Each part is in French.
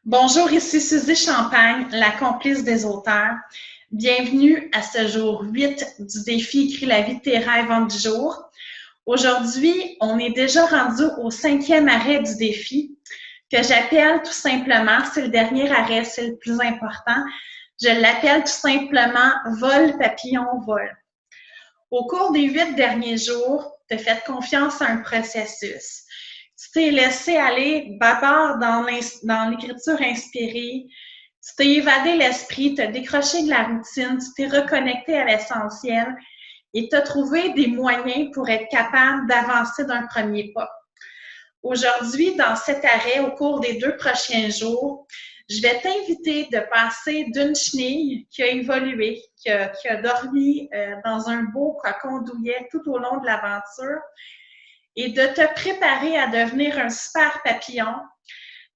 Bonjour, ici Suzy Champagne, la complice des auteurs. Bienvenue à ce jour 8 du défi Écris la vie de tes rêves en 10 jours. Aujourd'hui, on est déjà rendu au 5e arrêt du défi, que j'appelle tout simplement, c'est le dernier arrêt, c'est le plus important, je l'appelle tout simplement « Vol, papillon, vol ». Au cours des 8 derniers jours, tu as fait confiance à un processus. Tu t'es laissé aller bavard dans l'écriture inspirée, tu t'es évadé l'esprit, tu as décroché de la routine, tu t'es reconnecté à l'essentiel et tu as trouvé des moyens pour être capable d'avancer d'un premier pas. Aujourd'hui, dans cet arrêt, au cours des 2 prochains jours, je vais t'inviter de passer d'une chenille qui a évolué, qui a dormi dans un beau cocon douillet tout au long de l'aventure et de te préparer à devenir un super papillon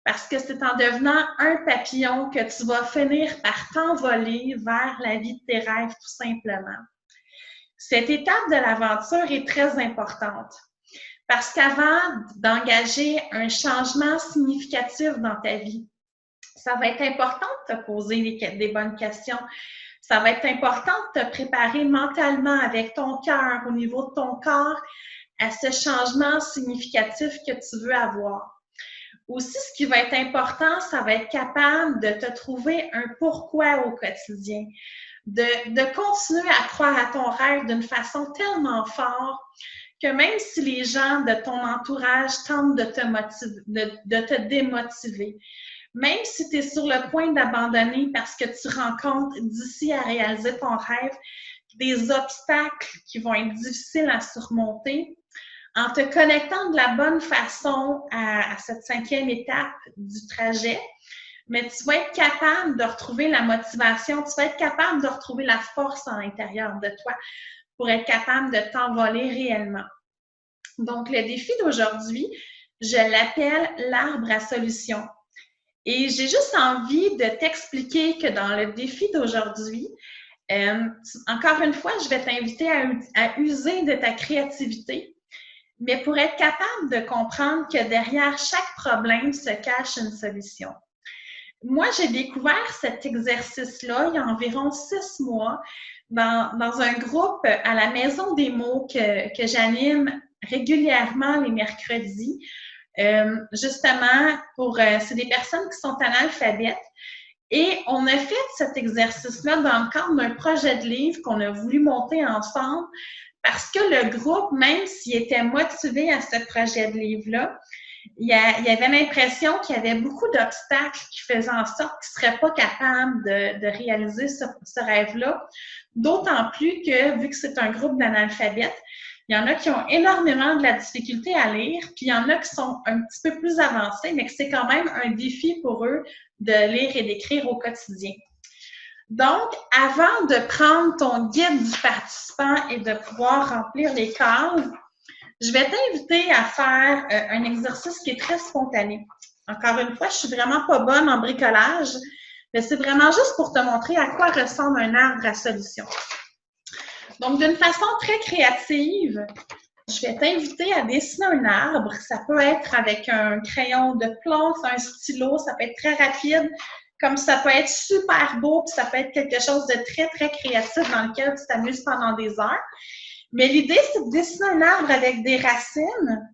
parce que c'est en devenant un papillon que tu vas finir par t'envoler vers la vie de tes rêves tout simplement. Cette étape de l'aventure est très importante parce qu'avant d'engager un changement significatif dans ta vie, ça va être important de te poser des bonnes questions. Ça va être important de te préparer mentalement avec ton cœur, au niveau de ton corps, à ce changement significatif que tu veux avoir. Aussi, ce qui va être important, ça va être capable de te trouver un pourquoi au quotidien, de continuer à croire à ton rêve d'une façon tellement forte que même si les gens de ton entourage tentent de te démotiver, même si tu es sur le point d'abandonner parce que tu rencontres d'ici à réaliser ton rêve des obstacles qui vont être difficiles à surmonter, en te connectant de la bonne façon à cette 5e étape du trajet, mais tu vas être capable de retrouver la motivation, tu vas être capable de retrouver la force à l'intérieur de toi pour être capable de t'envoler réellement. Donc, le défi d'aujourd'hui, je l'appelle l'arbre à solutions. Et j'ai juste envie de t'expliquer que dans le défi d'aujourd'hui, encore une fois, je vais t'inviter à user de ta créativité, mais pour être capable de comprendre que derrière chaque problème se cache une solution. Moi, j'ai découvert cet exercice-là il y a environ 6 mois dans un groupe à la Maison des mots que j'anime régulièrement les mercredis. Justement, c'est des personnes qui sont analphabètes. Et on a fait cet exercice-là dans le cadre d'un projet de livre qu'on a voulu monter ensemble parce que le groupe, même s'il était motivé à ce projet de livre-là, il y avait l'impression qu'il y avait beaucoup d'obstacles qui faisaient en sorte qu'ils ne seraient pas capables de réaliser ce rêve-là. D'autant plus que, vu que c'est un groupe d'analphabètes, il y en a qui ont énormément de la difficulté à lire, puis il y en a qui sont un petit peu plus avancés, mais que c'est quand même un défi pour eux de lire et d'écrire au quotidien. Donc, avant de prendre ton guide du participant et de pouvoir remplir les cases, je vais t'inviter à faire un exercice qui est très spontané. Encore une fois, je suis vraiment pas bonne en bricolage, mais c'est vraiment juste pour te montrer à quoi ressemble un arbre à solution. Donc, d'une façon très créative, je vais t'inviter à dessiner un arbre. Ça peut être avec un crayon de plomb, un stylo, ça peut être très rapide, comme ça peut être super beau, puis ça peut être quelque chose de très, très créatif dans lequel tu t'amuses pendant des heures. Mais l'idée, c'est de dessiner un arbre avec des racines,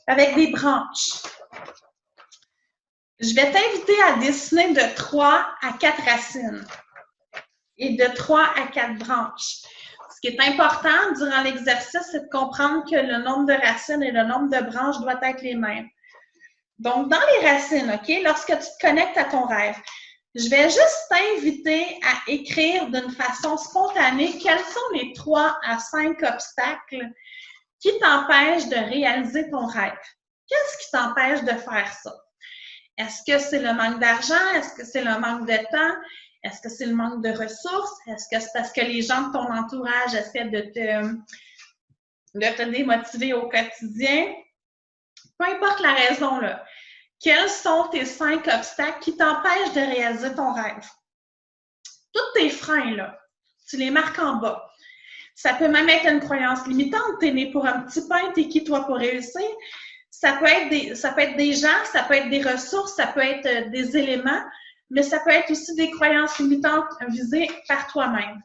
avec des branches. Je vais t'inviter à dessiner de 3 à 4 racines et de 3 à 4 branches. Ce qui est important durant l'exercice, c'est de comprendre que le nombre de racines et le nombre de branches doivent être les mêmes. Donc, dans les racines, OK, lorsque tu te connectes à ton rêve, je vais juste t'inviter à écrire d'une façon spontanée quels sont les 3 à 5 obstacles qui t'empêchent de réaliser ton rêve. Qu'est-ce qui t'empêche de faire ça? Est-ce que c'est le manque d'argent? Est-ce que c'est le manque de temps? Est-ce que c'est le manque de ressources? Est-ce que c'est parce que les gens de ton entourage essaient de te démotiver au quotidien? Peu importe la raison, là. Quels sont tes 5 obstacles qui t'empêchent de réaliser ton rêve? Tous tes freins, là, tu les marques en bas. Ça peut même être une croyance limitante. T'es né pour un petit pain, t'es qui toi pour réussir? Ça peut être des gens, ça peut être des ressources, ça peut être des éléments, mais ça peut être aussi des croyances limitantes visées par toi-même.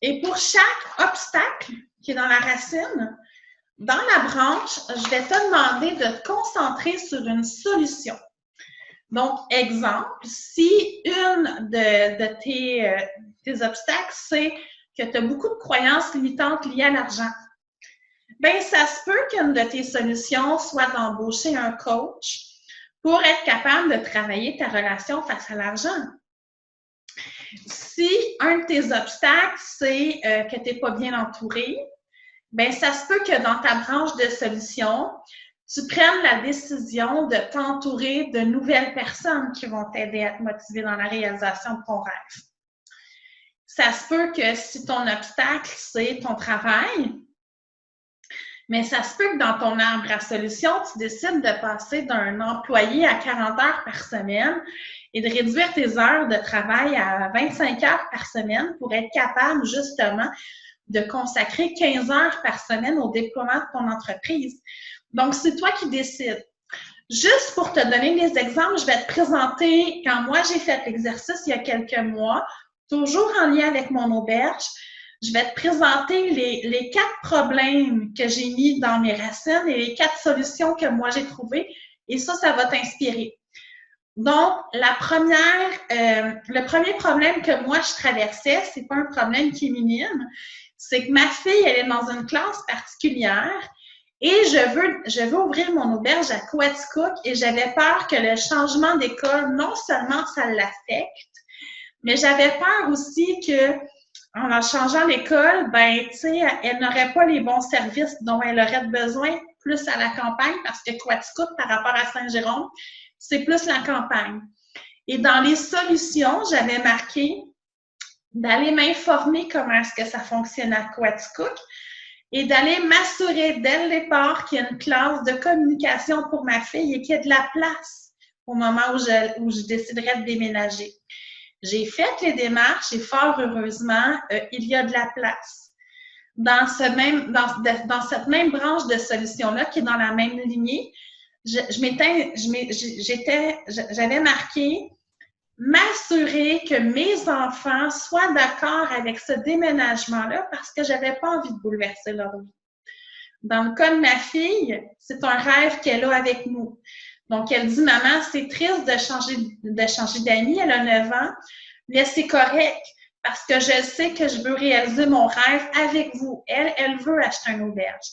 Et pour chaque obstacle qui est dans la racine, dans la branche, je vais te demander de te concentrer sur une solution. Donc, exemple, si une de tes obstacles, c'est que tu as beaucoup de croyances limitantes liées à l'argent, bien, ça se peut qu'une de tes solutions soit d'embaucher un coach pour être capable de travailler ta relation face à l'argent. Si un de tes obstacles, c'est que tu n'es pas bien entouré, bien, ça se peut que dans ta branche de solutions, tu prennes la décision de t'entourer de nouvelles personnes qui vont t'aider à te motiver dans la réalisation de ton rêve. Ça se peut que si ton obstacle, c'est ton travail, mais ça se peut que dans ton arbre à solutions, tu décides de passer d'un employé à 40 heures par semaine et de réduire tes heures de travail à 25 heures par semaine pour être capable justement de consacrer 15 heures par semaine au déploiement de ton entreprise. Donc, c'est toi qui décides. Juste pour te donner des exemples, je vais te présenter, quand moi j'ai fait l'exercice il y a quelques mois, toujours en lien avec mon auberge, je vais te présenter les 4 problèmes que j'ai mis dans mes racines et les 4 solutions que moi j'ai trouvées. Et ça va t'inspirer. Donc, le premier problème que moi je traversais, c'est pas un problème qui est minime, c'est que ma fille, elle est dans une classe particulière et je veux ouvrir mon auberge à Coaticook et j'avais peur que le changement d'école, non seulement ça l'affecte, mais j'avais peur aussi que en changeant l'école, ben, tu sais, elle n'aurait pas les bons services dont elle aurait besoin plus à la campagne parce que Coaticook, par rapport à Saint-Jérôme, c'est plus la campagne. Et dans les solutions, j'avais marqué d'aller m'informer comment est-ce que ça fonctionne à Coaticook et d'aller m'assurer dès le départ qu'il y a une classe de communication pour ma fille et qu'il y ait de la place au moment où je déciderais de déménager. J'ai fait les démarches et fort heureusement, il y a de la place. Dans cette même branche de solutions-là, qui est dans la même lignée, j'avais marqué m'assurer que mes enfants soient d'accord avec ce déménagement-là parce que j'avais pas envie de bouleverser leur vie. Dans le cas de ma fille, c'est un rêve qu'elle a avec nous. Donc, elle dit, maman, c'est triste de changer d'amis, elle a 9 ans, mais c'est correct parce que je sais que je veux réaliser mon rêve avec vous. Elle veut acheter une auberge.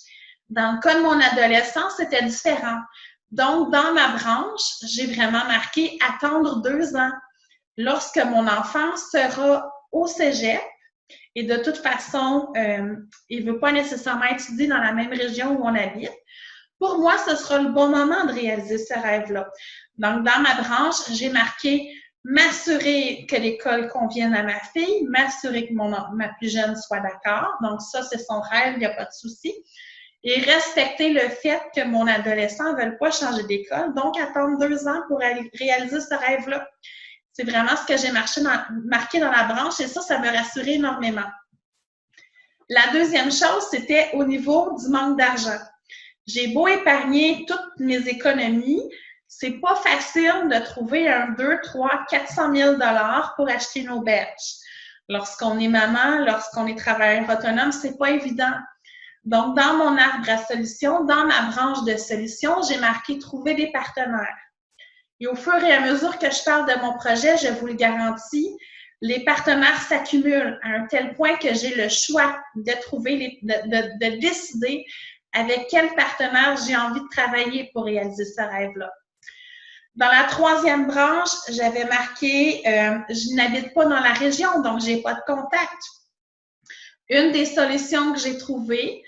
Dans le cas de mon adolescence, c'était différent. Donc, dans ma branche, j'ai vraiment marqué attendre 2 ans. Lorsque mon enfant sera au cégep, et de toute façon, il ne veut pas nécessairement étudier dans la même région où on habite, pour moi, ce sera le bon moment de réaliser ce rêve-là. Donc, dans ma branche, j'ai marqué m'assurer que l'école convienne à ma fille, m'assurer que ma plus jeune soit d'accord. Donc, ça, c'est son rêve, il n'y a pas de souci. Et respecter le fait que mon adolescent ne veut pas changer d'école, donc attendre 2 ans pour réaliser ce rêve-là. C'est vraiment ce que j'ai marqué dans la branche et ça me rassurait énormément. La deuxième chose, c'était au niveau du manque d'argent. J'ai beau épargner toutes mes économies, c'est pas facile de trouver 2, 3, 400 000 $ pour acheter une auberge. Lorsqu'on est maman, lorsqu'on est travailleur autonome, c'est pas évident. Donc, dans mon arbre à solutions, dans ma branche de solutions, j'ai marqué trouver des partenaires. Et au fur et à mesure que je parle de mon projet, je vous le garantis, les partenaires s'accumulent à un tel point que j'ai le choix de trouver, de décider avec quel partenaire j'ai envie de travailler pour réaliser ce rêve-là. Dans la troisième branche, j'avais marqué je n'habite pas dans la région, donc je n'ai pas de contact. Une des solutions que j'ai trouvées,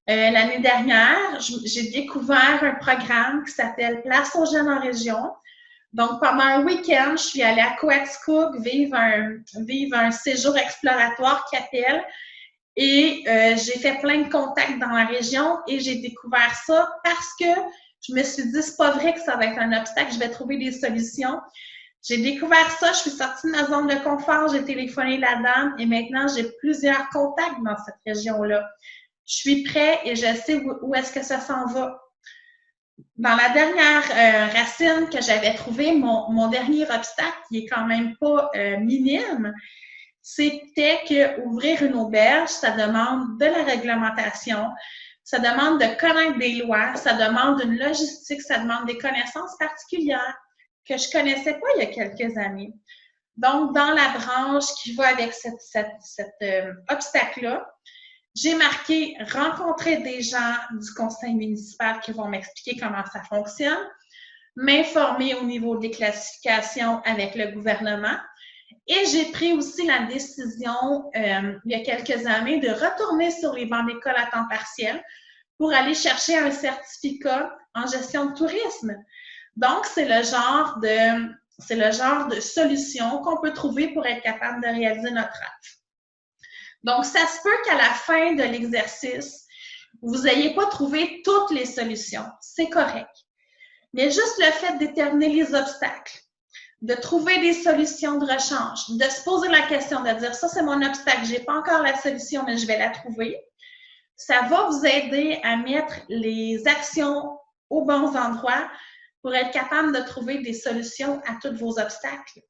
l'année dernière, j'ai découvert un programme qui s'appelle Place aux jeunes en région. Donc, pendant un week-end, je suis allée à Coaticook vivre un séjour exploratoire qui appelle et j'ai fait plein de contacts dans la région et j'ai découvert ça parce que je me suis dit, c'est pas vrai que ça va être un obstacle, je vais trouver des solutions. J'ai découvert ça, je suis sortie de ma zone de confort, j'ai téléphoné la dame et maintenant, j'ai plusieurs contacts dans cette région-là. Je suis prête et je sais où est-ce que ça s'en va. dans la dernière racine que j'avais trouvée, mon dernier obstacle, qui est quand même pas minime, c'était que ouvrir une auberge, ça demande de la réglementation, ça demande de connaître des lois, ça demande une logistique, ça demande des connaissances particulières que je connaissais pas il y a quelques années. Donc, dans la branche qui va avec cet obstacle-là, j'ai marqué rencontrer des gens du conseil municipal qui vont m'expliquer comment ça fonctionne, m'informer au niveau des classifications avec le gouvernement. Et j'ai pris aussi la décision, il y a quelques années, de retourner sur les bancs d'école à temps partiel pour aller chercher un certificat en gestion de tourisme. Donc, c'est le genre de solution qu'on peut trouver pour être capable de réaliser notre rêve. Donc, ça se peut qu'à la fin de l'exercice, vous n'ayez pas trouvé toutes les solutions. C'est correct. Mais juste le fait de déterminer les obstacles, de trouver des solutions de rechange, de se poser la question, de dire ça, c'est mon obstacle, je n'ai pas encore la solution, mais je vais la trouver, ça va vous aider à mettre les actions aux bons endroits pour être capable de trouver des solutions à tous vos obstacles.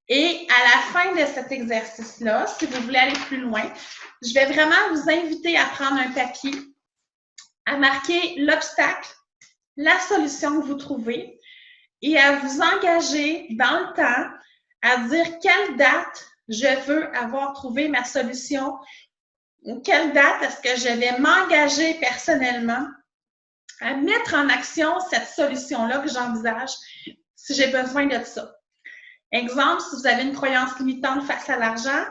Et à la fin de cet exercice-là, si vous voulez aller plus loin, je vais vraiment vous inviter à prendre un papier, à marquer l'obstacle, la solution que vous trouvez et à vous engager dans le temps à dire quelle date je veux avoir trouvé ma solution ou quelle date est-ce que je vais m'engager personnellement à mettre en action cette solution-là que j'envisage si j'ai besoin de ça. Exemple, si vous avez une croyance limitante face à l'argent,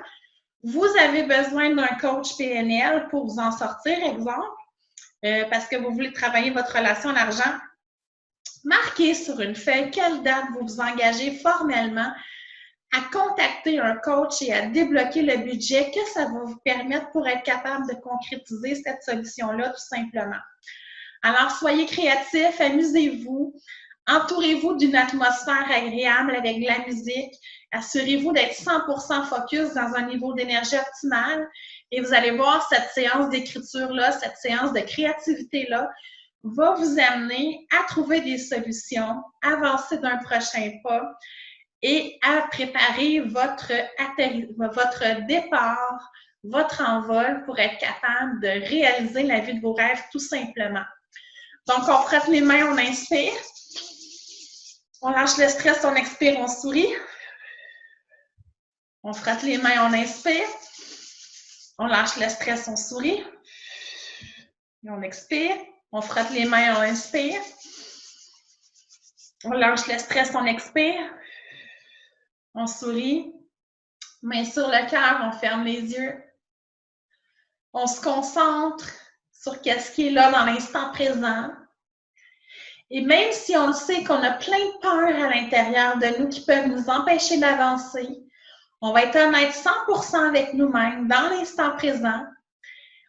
vous avez besoin d'un coach PNL pour vous en sortir, exemple, parce que vous voulez travailler votre relation à l'argent. Marquez sur une feuille quelle date vous vous engagez formellement à contacter un coach et à débloquer le budget que ça va vous permettre pour être capable de concrétiser cette solution-là tout simplement. Alors, soyez créatifs, amusez-vous, entourez-vous d'une atmosphère agréable avec de la musique, assurez-vous d'être 100% focus dans un niveau d'énergie optimal et vous allez voir cette séance d'écriture-là, cette séance de créativité-là va vous amener à trouver des solutions, avancer d'un prochain pas et à préparer votre départ, votre envol pour être capable de réaliser la vie de vos rêves tout simplement. Donc, on frotte les mains, on inspire. On lâche le stress, on expire, on sourit. On frotte les mains, on inspire. On lâche le stress, on sourit. Et on expire. On frotte les mains, on inspire. On lâche le stress, on expire. On sourit. Main sur le cœur, on ferme les yeux. On se concentre sur ce qui est là dans l'instant présent. Et même si on le sait qu'on a plein de peurs à l'intérieur de nous qui peuvent nous empêcher d'avancer, on va être honnête 100% avec nous-mêmes dans l'instant présent.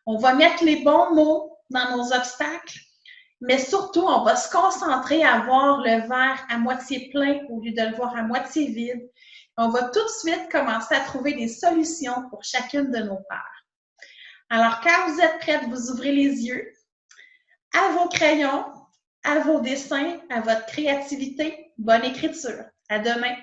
On va mettre les bons mots dans nos obstacles, mais surtout, on va se concentrer à voir le verre à moitié plein au lieu de le voir à moitié vide. On va tout de suite commencer à trouver des solutions pour chacune de nos peurs. Alors, quand vous êtes prête, vous ouvrez les yeux à vos crayons, à vos dessins, à votre créativité. Bonne écriture. À demain.